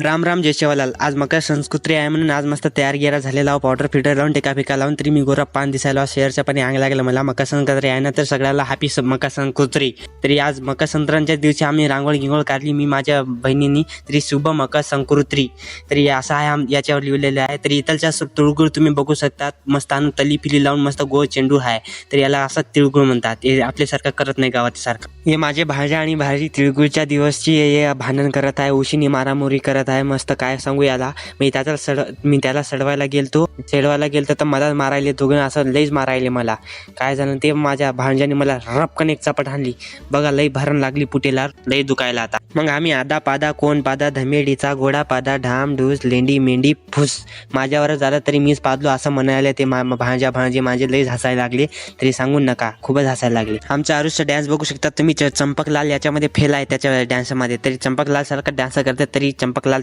राम राम जय सेवालाल. आज मकर संस्कृती आहे म्हणून आज मस्त तयार गेरा झालेला पावडर फिल्टर लावून टेका पिका लावून तरी मी गोरा पान दिसायला शेअरच्या पाणी अंग लागलं मला. मकर संक्रांती आहे ना तर सगळ्याला हॅपी मकर संक्रांती. तरी आज मकर संक्रांतीच्या दिवशी आम्ही रांगोळी गिंगोळ काढली मी माझ्या बहिणींनी. तरी शुभ मकर संक्रांती तरी असं आहे याच्यावर लिहिलेलं आहे. तरी इथलच्या तिळगुळ तुम्ही बघू शकता मस्त आणून तली पिली लावून मस्त गोळ चेंडू आहे. तर याला असं तिळगुळ म्हणतात. हे आपल्यासारखं करत नाही गावात सारखं. हे माझे भाज्या आणि भाजी तिळगुळच्या दिवसची हे भांडण करत आहे, उशीनी मारामोरी करत आहे. मस्त काय सांगू याला. मी त्याला सडवायला गेलतो तर मला मारायले दोघं असं लईच मारायले मला. काय झालं ते माझ्या भांजाने मला रपकन एक चपट हाणली बघा. लई भरण लागली पुटेला, लई दुखायला आता. मग आम्ही आदा पादा कोण पादा धमेडीचा घोडा पादा ढाम ढूस लेंडी मेंढी फुस माझ्यावर झालं तरी मीच पादलो असं म्हणायला ते भांजे माझे लईच हसायला लागले. तरी सांगून नका, खूपच हसायला लागले. आमचा आरुषचा डान्स बघू शकता तुम्ही. चंपकलाल याच्यामध्ये फेल आहे त्याच्या डान्समध्ये. तरी चंपकलाल सारखा डान्स करते तरी चंपकलाल